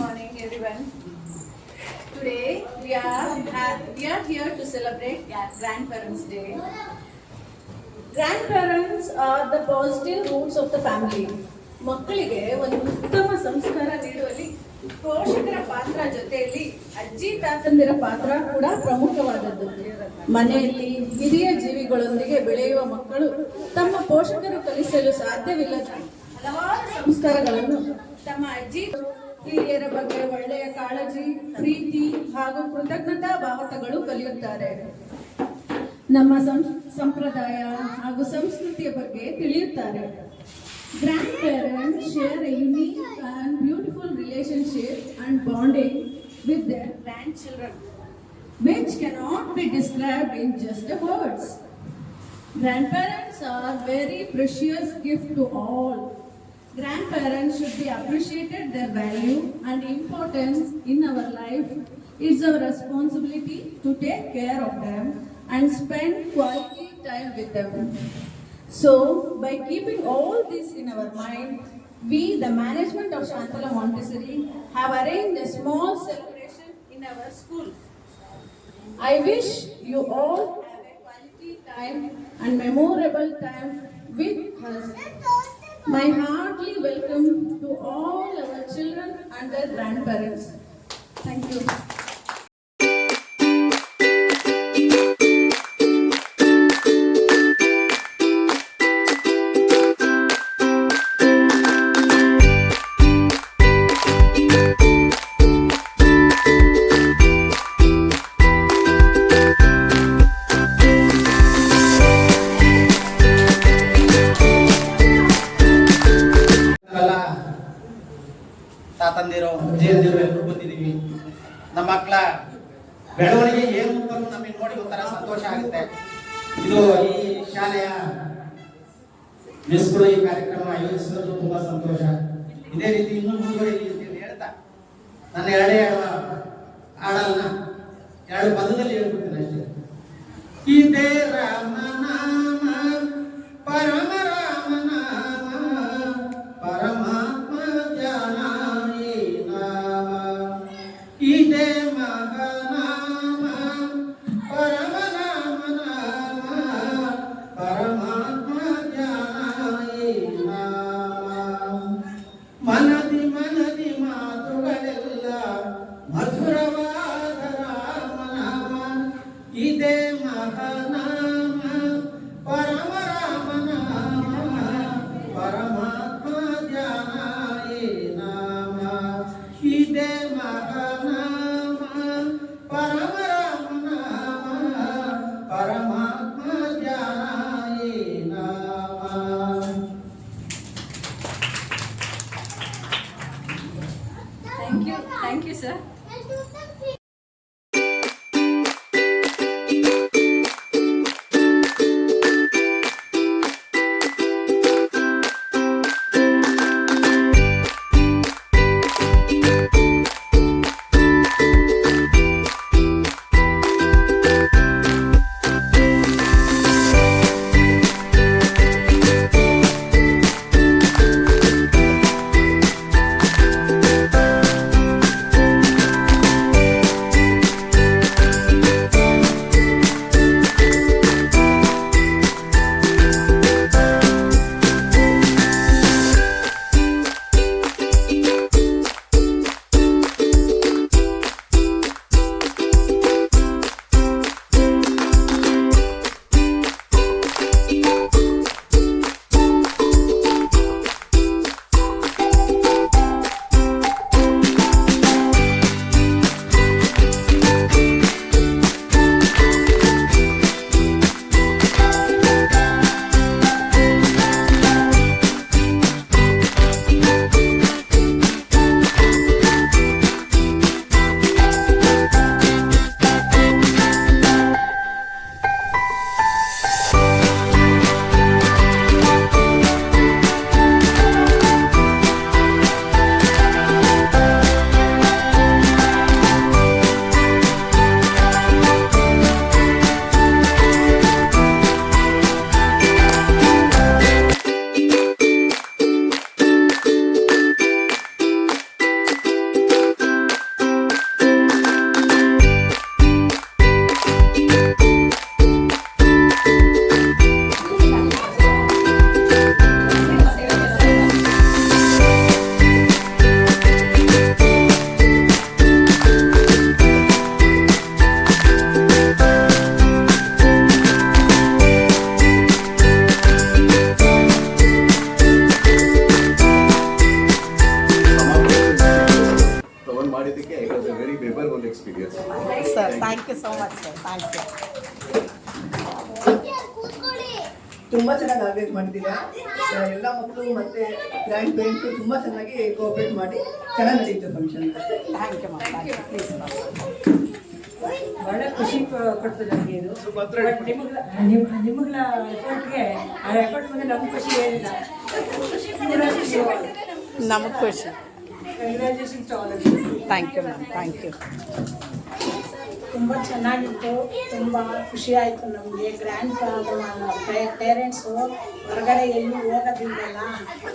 morning, everyone. Today we are here to celebrate Grandparents' Day. Grandparents are the positive roots of the family. ಮಕ್ಕಳಿಗೆ ಒಂದು ಉತ್ತಮ ಸಂಸ್ಕಾರ ನೀಡುವಲ್ಲಿ ಪೋಷಕರ ಪಾತ್ರ ಜೊತೆಯಲ್ಲಿ ಅಜ್ಜಿ ತಾತಂದಿರ ಪಾತ್ರ ಕೂಡ ಪ್ರಮುಖವಾದದ್ದು. ಮನೆಯಲ್ಲಿ ಹಿರಿಯ ಜೀವಿಗಳೊಂದಿಗೆ ಬೆಳೆಯುವ ಮಕ್ಕಳು ತಮ್ಮ ಪೋಷಕರು ಕಲಿಸಲು ಸಾಧ್ಯವಿಲ್ಲದ ಹಲವಾರು ಸಂಸ್ಕಾರಗಳನ್ನು ತಮ್ಮ ಅಜ್ಜಿ ಹಿರಿಯರ ಬಗ್ಗೆ ಒಳ್ಳೆಯ ಕಾಳಜಿ, ಪ್ರೀತಿ ಹಾಗೂ ಕೃತಜ್ಞತಾ ಭಾವನೆಗಳು ಕಲಿಯುತ್ತಾರೆ. ನಮ್ಮ ಸಂಪ್ರದಾಯ ಹಾಗೂ ಸಂಸ್ಕೃತಿಯ ಬಗ್ಗೆ ತಿಳಿಯುತ್ತಾರೆ. Grandparents share a unique and beautiful relationship and bonding with their grandchildren, which cannot be described in just words. Grandparents are very precious gift to all. Grandparents should be appreciated their value and importance in our life. It's our responsibility to take care of them and spend quality time with them. So, by keeping all this in our mind, we, the management of Shantala Montessori, have arranged a small celebration in our school. I wish you all have a quality time and memorable time with us. My heartily welcome to all our children and their grandparents. Thank you. ತಾತಂದಿರೋ ಅಜ್ಜಿಯಂದಿರೋ ಎಲ್ಲರೂ ಬಂದಿದ್ದೀವಿ. ನಮ್ಮ ಮಕ್ಕಳ ಬೆಳವಣಿಗೆ ಏನು ಅಂತ ನಮಗೆ ನೋಡಿ ಒಂಥರ ಸಂತೋಷ ಆಗುತ್ತೆ. ಇದು ಈ ಶಾಲೆಯ ಮಿಸ್ಗಳು ಈ ಕಾರ್ಯಕ್ರಮ ಆಯೋಜಿಸಿರೋದು ತುಂಬಾ ಸಂತೋಷ. ಇದೇ ರೀತಿ ಇನ್ನೂ ಮುಂದುವರಿಲಿ ಅಂತ ಹೇಳ್ತಾ ನನ್ನ ಎರಡೇ ಹಾಡನ್ನ ಎರಡು ಪದದಲ್ಲಿ ಹೇಳ್ಬಿಡ್ತೀನಿ ಅಷ್ಟೇ. ಇದೇ ರಾಮನಾಮ ಪರಮ ರಾಮನಾಮ ಪರಮಾತ್ಮ ಜ್ಞಾನ ಇದೇ ಮಹಾನಾಮ ಪರಮ ನಾಮ ನಾಮ ಪರಮಾತ್ಮ ಜ್ಞಾನ ಮನದಿ ಮನದಿ ಮಾತುಗಳೆಲ್ಲ ಮಧುರವಾದ ರಾಮ ನಾಮ ಇದೇ ಮಹಾನಾಮ ಪರಮ ರಾಮ ನಾಮ ಪರಮಾತ್ಮ ಜ್ಞಾನ ನಾಮ ಇದೇ ಮಹಾನಾಮ ಪರಮ ರಾಮ ನಾಮ ಪರಮಾತ್ಮ ಜ್ಞಾನ ನಾಮ. Thank you, sir. Thank you so much sir, thank you. ತುಂಬ ಚೆನ್ನಾಗಿ ಆರ್ಗನೈಸ್ ಮಾಡಿದ್ದೀರಾ. ಎಲ್ಲ ಮಕ್ಕಳು ಮತ್ತೆ ಗ್ರ್ಯಾಂಡ್ ಪೇರೆಂಟ್ಸು ತುಂಬ ಚೆನ್ನಾಗಿ ಕೋಆಪರೇಟ್ ಮಾಡಿ ಚೆನ್ನಾಗಿ ನಡೀತು function. Thank you ma'am, thank you. Please ಬಹಳ ಖುಷಿ ಕೊಡ್ತದೆ ನನಗೆ ಇದು. ನಿಮಗಳ ಎಫರ್ಟ್ಗೆ ಆ ಎಫರ್ಟ್ ಬಂದರೆ ನಮ್ಗೆ ಖುಷಿ ಏನಿಲ್ಲ. ನಮಗೆ ಖುಷಿ. Congratulation to all of you. Thank you ma'am, thank you. ತುಂಬ ಚೆನ್ನಾಗಿತ್ತು, ತುಂಬ ಖುಷಿ ಆಯಿತು ನಮಗೆ. ಗ್ರ್ಯಾಂಡ್ ಪೇರೆಂಟ್ಸು ಹೊರಗಡೆ ಎಲ್ಲೂ ಹೋಗೋದಿಲ್ಲಲ್ಲ,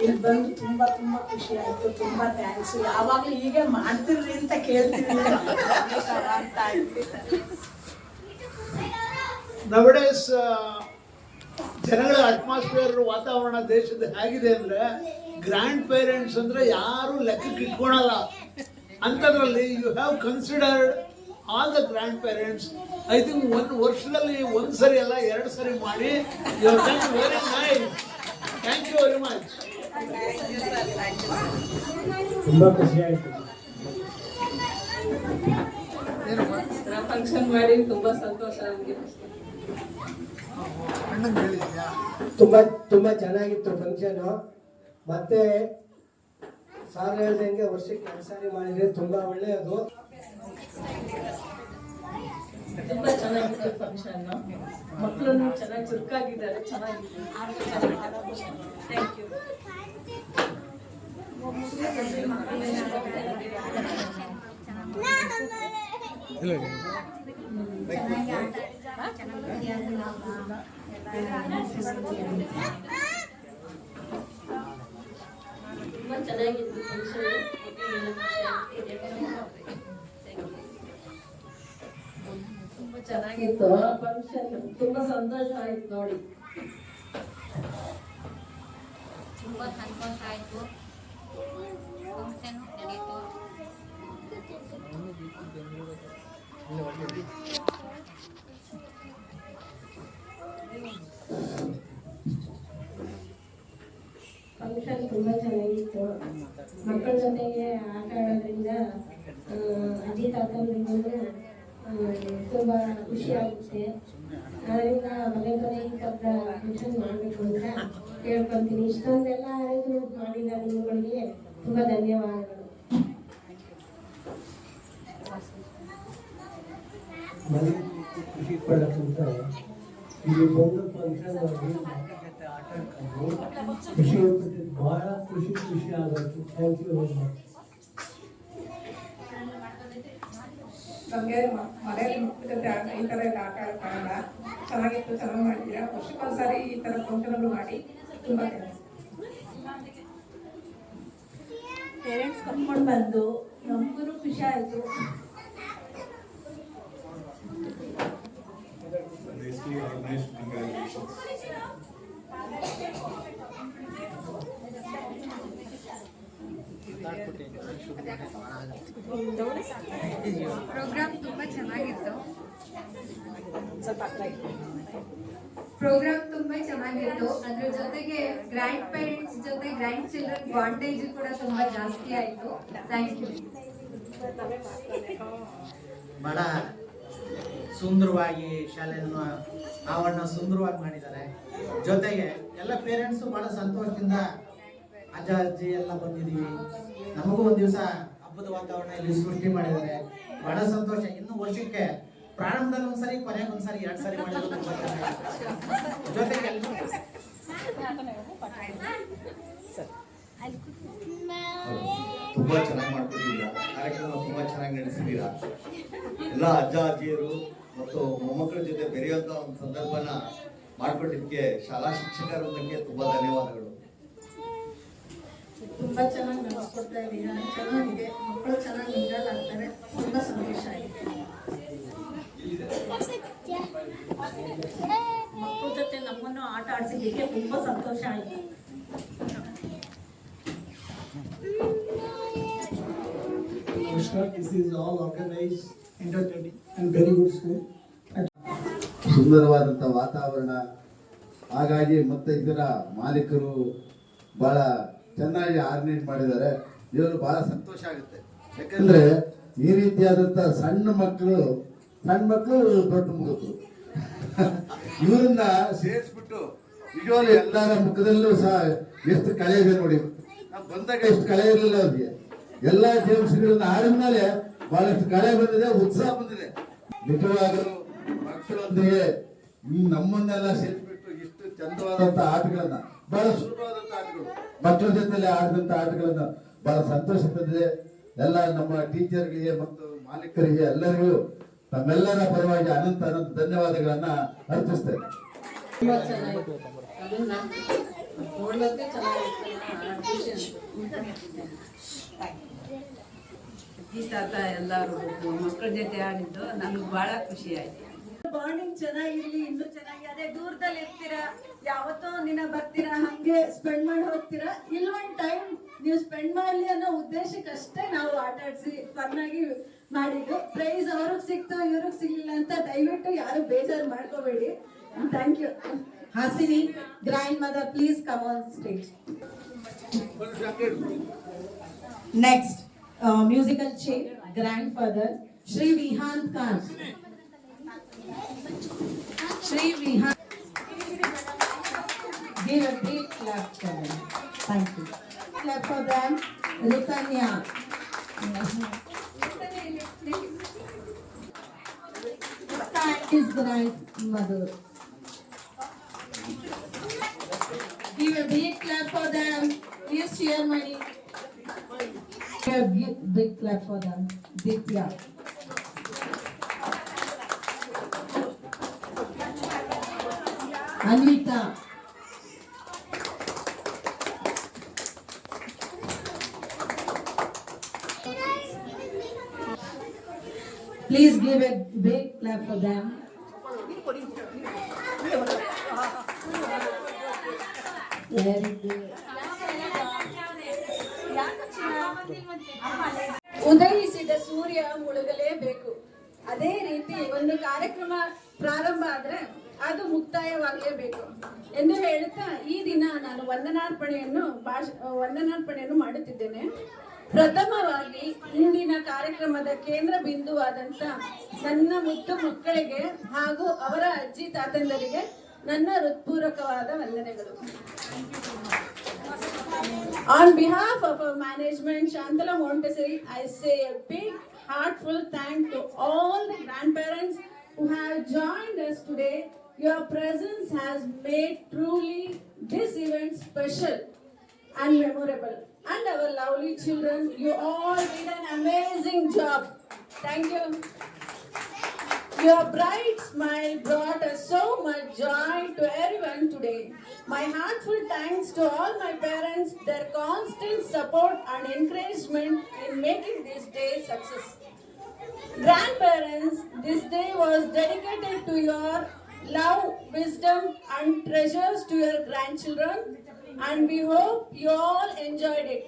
ಇಲ್ಲಿ ಬಂದು ತುಂಬ ತುಂಬ ಖುಷಿ ಆಯಿತು. ತುಂಬ ಥ್ಯಾಂಕ್ಸ್. ಯಾವಾಗಲೂ ಹೀಗೆ ಮಾಡ್ತಿರ್ರಿ ಅಂತ ಕೇಳ್ತೀವಿ. ನವಡೇಸ್ ಜನಗಳ ಅಟ್ಮಾಸ್ಫಿಯರ್ ವಾತಾವರಣ ದೇಶದ ಹೇಗಿದೆ ಅಂದರೆ ಗ್ರ್ಯಾಂಡ್ ಪೇರೆಂಟ್ಸ್ ಅಂದರೆ ಯಾರು ಲೆಕ್ಕಕ್ಕೆ ಇಟ್ಕೊಳಲ್ಲ. ಅಂಥದ್ರಲ್ಲಿ you have considered all the grandparents. I think ಒಂದು ವರ್ಷದಲ್ಲಿ ಒಂದು ಸರಿ ಅಲ್ಲ 2 ಸರಿ ಮಾಡಿ you have done very nice. Thank you very much. ತುಂಬ ಖುಷಿ ಆಯಿತು. ಫಂಕ್ಷನ್ ಮಾಡಿ ತುಂಬ ಸಂತೋಷ ನಮಗೆ. ತುಂಬ ಚೆನ್ನಾಗಿತ್ತು ಫಂಕ್ಷನು. ಮತ್ತೆ ಸಾರ್ ಹೇಳ್ದಂಗೆ ವರ್ಷಕ್ಕೆ 2 ಸಾರಿ ಮಾಡಿದರೆ ತುಂಬ ಒಳ್ಳೆಯದು. ತುಂಬ ಚೆನ್ನಾಗಿತ್ತು ಫಂಕ್ಷನ್ನು. ಮಕ್ಕಳನ್ನು ಚೆನ್ನಾಗಿ ಚುರುಕಾಗಿದ್ದಾರೆ, ಚೆನ್ನಾಗಿದೆ. Thank you. ತುಂಬ ಚೆನ್ನಾಗಿತ್ತು ಫಂಕ್ಷನ್. ತುಂಬ ಚೆನ್ನಾಗಿತ್ತು ಫಂಕ್ಷನ್. ತುಂಬ ಸಂತೋಷ ಆಯ್ತು ನೋಡಿ. ತುಂಬ ಸಂತೋಷ ಆಯಿತು. ಫಂಕ್ಷನ್ ನಡೀತು. ಫಂಕ್ಷನ್ ತುಂಬ ಚೆನ್ನಾಗಿತ್ತು. ಮಕ್ಕಳ ಜೊತೆಗೆ ಆಟ ಆಡೋದ್ರಿಂದ ಅಜ್ಜಿ ತಾತಂದಿಗೂ ತುಂಬ ಖುಷಿ ಆಗುತ್ತೆ. ಅದರಿಂದ ಪದೇ ಪದೇ ಈ ಥರದ ಫಂಕ್ಷನ್ ಮಾಡಬೇಕು ಅಂತ ಕೇಳ್ಕೊತೀನಿ. ಇಷ್ಟೊಂದೆಲ್ಲ ಅರೇಂಜ್ಮೆಂಟ್ ಮಾಡಿದ ನಿಮ್ಮಗಳಿಗೆ ತುಂಬ ಧನ್ಯವಾದಗಳು. ಮನೆ ಖುಷಿ ಪಡೋಕ್ಕಿಂತ ಇಲ್ಲಿ ಬಂದು ಫಂಕ್ಷನ್ ಮಾಡಿ ಜೊತೆ ಆಟ ಆಡ್ಕೊಂಡು ಖುಷಿ ಹೋಗ್ತದೆ. ಭಾಳ ಖುಷಿ ಆಗೋದು. Thank you very much. ನಮಗೆ ಮನೆಯಲ್ಲಿ ಮಕ್ಕಳ ಜೊತೆ ಈ ಥರ ಎಲ್ಲ ಆಟ ಆಡ್ಕೊಳ್ಳೋಣ. ಚೆನ್ನಾಗಿತ್ತು, ಚೆನ್ನಾಗಿ ಮಾಡಿದ್ದೀರಾ. ವರ್ಷಕ್ಕೊಂದ್ಸಾರಿ ಈ ಥರ ಫಂಕ್ಷನ್ಗಳು ಮಾಡಿ ತುಂಬ ಪೇರೆಂಟ್ಸ್ ಕರ್ಕೊಂಡು ಬಂದು ನಮಗೂ ಖುಷಿ ಆಯಿತು. ಪ್ರೋಗ್ರಾಮ್ ತುಂಬ ಚೆನ್ನಾಗಿತ್ತು. ಅದ್ರ ಜೊತೆಗೆ ಗ್ರ್ಯಾಂಡ್ ಪೇರೆಂಟ್ಸ್ ಜೊತೆ ಗ್ರ್ಯಾಂಡ್ ಚಿಲ್ಡ್ರನ್ ಬಾಂಡೇಜ್ ಕೂಡ ತುಂಬಾ ಜಾಸ್ತಿ ಆಯಿತು. Thank you. ಬಹಳ ಸುಂದರವಾಗಿ ಶಾಲೆಯನ್ನು ಆವರಣ ಸುಂದರವಾಗಿ ಮಾಡಿದ್ದಾರೆ. ಜೊತೆಗೆ ಎಲ್ಲ ಪೇರೆಂಟ್ಸು ಬಹಳ ಸಂತೋಷದಿಂದ ಅಜ್ಜ ಅಜ್ಜಿ ಎಲ್ಲ ಬಂದಿದ್ದೀವಿ. ನಮಗೂ ಒಂದು ದಿವಸ ಹಬ್ಬದ ವಾತಾವರಣ ಇಲ್ಲಿ ಸೃಷ್ಟಿ ಮಾಡಿದ್ದಾರೆ. ಬಹಳ ಸಂತೋಷ. ಇನ್ನು ವರ್ಷಕ್ಕೆ ಪ್ರಾರಂಭದಲ್ಲಿ ಒಂದ್ಸರಿ, ಕೊನೆಗೆ ಒಂದ್ಸರಿ, 2 ಸಾರಿ ಮಾಡಿದ್ರು ತುಂಬ ಚೆನ್ನಾಗಿ. ಜೊತೆಗೆ ತುಂಬಾ ಚೆನ್ನಾಗಿ ಮಾಡ್ಕೊಂಡಿದ್ದೀರಾ. ಕಾರ್ಯಕ್ರಮ ತುಂಬಾ ಚೆನ್ನಾಗಿ ನಡೆಸಿದ್ದೀರಾ. ಎಲ್ಲ ಅಜ್ಜ ಅಜ್ಜಿಯರು ಮತ್ತು ಮೊಮ್ಮಕ್ಕಳ ಜೊತೆ ಬೆರೆಯುವಂತ ಒಂದು ಸಂದರ್ಭನ ಮಾಡ್ಕೊಟ್ಟಿದ್ದಕ್ಕೆ ಶಾಲಾ ಶಿಕ್ಷಕರ ವೃಂದಕ್ಕೆ ತುಂಬಾ ಧನ್ಯವಾದಗಳು. ತುಂಬ ಚೆನ್ನಾಗಿ ನಡೆಸ್ಕೊಡ್ತಾ ಇದ್ದೀರಾ. ಚೆನ್ನಾಗಿದೆ. ಮಕ್ಕಳು ಚೆನ್ನಾಗಿ ಮಿಂಗಲ್ ಆಗ್ತಾರೆ. ತುಂಬ ಸಂತೋಷ ಆಗಿದೆ. ಮಕ್ಕಳ ಜೊತೆ ನಮ್ಮನ್ನು ಆಟ ಆಡಿಸಿದ್ದಕ್ಕೆ ತುಂಬ ಸಂತೋಷ ಆಯಿತು. This is all organized, entertaining and very good school. ಸುಂದರವಾದಂಥ ವಾತಾವರಣ. ಹಾಗಾಗಿ ಮತ್ತೆ ಇದರ ಮಾಲೀಕರು ಬಹಳ ಚೆನ್ನಾಗಿ ಆರ್ಗನೈಸ್ ಮಾಡಿದ್ದಾರೆ. ಇವರು ಬಹಳ ಸಂತೋಷ ಆಗುತ್ತೆ. ಯಾಕಂದ್ರೆ ಈ ರೀತಿಯಾದಂಥ ಸಣ್ಣ ಮಕ್ಕಳು ಸಣ್ಣ ಮಕ್ಕಳು ದೊಡ್ಡ ಮಕ್ಕಳು ಇವರನ್ನ ಸೇರಿಸ್ಬಿಟ್ಟು ನಿಜವಾಗ್ಲೂ ಎಲ್ಲರ ಮುಖದಲ್ಲೂ ಸಹ ಎಷ್ಟು ಕಳೆ ಇದೆ ನೋಡಿ. ನಾವು ಬಂದಾಗ ಎಷ್ಟು ಕಳೆ ಇರಲಿಲ್ಲ ಅವ್ರಿಗೆ. ಎಲ್ಲಾ ಗೇಮ್ಸ್ಗಳನ್ನ ಆಡಿದ್ಮೇಲೆ ಬಹಳಷ್ಟು ಕಳೆ ಬಂದಿದೆ, ಉತ್ಸಾಹ ಬಂದಿದೆ. ನಿಜವಾಗಲೂ ಮಕ್ಕಳೊಂದಿಗೆ ನಮ್ಮನ್ನೆಲ್ಲ ಸೇರಿಸ್ಬಿಟ್ಟು ಇಷ್ಟು ಚಂದವಾದಂತ ಆಟಗಳನ್ನ, ಬಹಳ ಸುಲಭವಾದಂತ ಆಟಗಳು, ಮಕ್ಕಳ ಜೊತೆಲಿ ಆಡಿದಂತ ಆಟಗಳನ್ನ ಬಹಳ ಸಂತೋಷ ತಂದಿದೆ. ಎಲ್ಲ ನಮ್ಮ ಟೀಚರ್ಗಳಿಗೆ ಮತ್ತು ಮಾಲೀಕರಿಗೆ ಎಲ್ಲರಿಗೂ ತಮ್ಮೆಲ್ಲರ ಪರವಾಗಿ ಅನಂತ ಅನಂತ ಧನ್ಯವಾದಗಳನ್ನ ಅರ್ಪಿಸ್ತೇನೆ. ತುಂಬಾ ಚೆನ್ನಾಗಿತ್ತು, ಅದನ್ನ ನೋಡೋಕೆ ಚೆನ್ನಾಗಿತ್ತು. ಈ ತಾತ ಎಲ್ಲರೂ ಮಕ್ಕಳ ಜೊತೆ ಆಡಿದ್ದು ನನಗೆ ಬಹಳ ಖುಷಿ ಆಯ್ತು. ಬಾಂಡಿಂಗ್ ಚೆನ್ನಾಗಿರ್ಲಿ, ಇನ್ನೂ ಚೆನ್ನಾಗಿ. ಅದೇ ದೂರದಲ್ಲಿ ಇರ್ತೀರಾ, ಯಾವತ್ತೋ ದಿನ ಬರ್ತೀರಾ, ಹಂಗೆ ಸ್ಪೆಂಡ್ ಮಾಡಿ ಹೋಗ್ತೀರಾ. ಇಲ್ಲೊಂದು ಟೈಮ್ ನೀವು ಸ್ಪೆಂಡ್ ಮಾಡ್ಲಿ ಅನ್ನೋ ಉದ್ದೇಶಕ್ಕಷ್ಟೇ ನಾವು ಆಟ ಆಡಿಸಿ ಫನ್ ಆಗಿ ಮಾಡಿದ್ದು. ಪ್ರೈಸ್ ಅವ್ರಿಗೆ ಸಿಕ್ತು, ಇವ್ರಿಗೆ ಸಿಗ್ಲಿಲ್ಲ ಅಂತ ದಯವಿಟ್ಟು ಯಾರು ಬೇಜಾರು ಮಾಡ್ಕೋಬೇಡಿ. Thank you. Hasini, grandmother, please come on stage. Next musical chair, grandfather Shri Vihant Khan. Shri Vihant, give a big clap for them. Thank you. Clap for them. Ritanya. Thank his grandmother. Give a big clap for them. Please share money. A big clap for them. Ditya. Anvita. Please give a big clap for them. Very good. ಉದಯಿಸಿದ ಸೂರ್ಯ ಮುಳುಗಲೇಬೇಕು. ಅದೇ ರೀತಿ ಒಂದು ಕಾರ್ಯಕ್ರಮ ಪ್ರಾರಂಭ ಆದ್ರೆ ಅದು ಮುಕ್ತಾಯವಾಗಲೇಬೇಕು ಎಂದು ಹೇಳುತ್ತಾ ಈ ದಿನ ನಾನು ವಂದನಾರ್ಪಣೆಯನ್ನು ಮಾಡುತ್ತಿದ್ದೇನೆ. ಪ್ರಥಮವಾಗಿ ಇಂದಿನ ಕಾರ್ಯಕ್ರಮದ ಕೇಂದ್ರ ಬಿಂದುವಾದಂತ ನನ್ನ ಮುದ್ದು ಮಕ್ಕಳಿಗೆ ಹಾಗೂ ಅವರ ಅಜ್ಜಿ ತಾತಂದರಿಗೆ ನನ್ನ ಹೃತ್ಪೂರ್ವಕವಾದ ವಂದನೆಗಳು. On behalf of our management, Shantala Montessori, I say a big heartfelt thank to all the grandparents who have joined us today. Your presence has made truly this event special and memorable. And our lovely children, you all did an amazing job. Thank you. Your bright smile brought us so much joy to everyone today. My heartfelt thanks to all my parents, their constant support and encouragement in making this day success. Grandparents, this day was dedicated to your love, wisdom and treasures to your grandchildren, and we hope you all enjoyed it.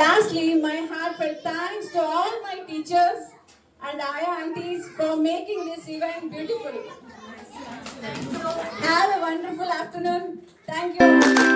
Lastly, my heartfelt thanks to all my teachers and Aya aunties for making this event beautiful. Have a wonderful afternoon. Thank you.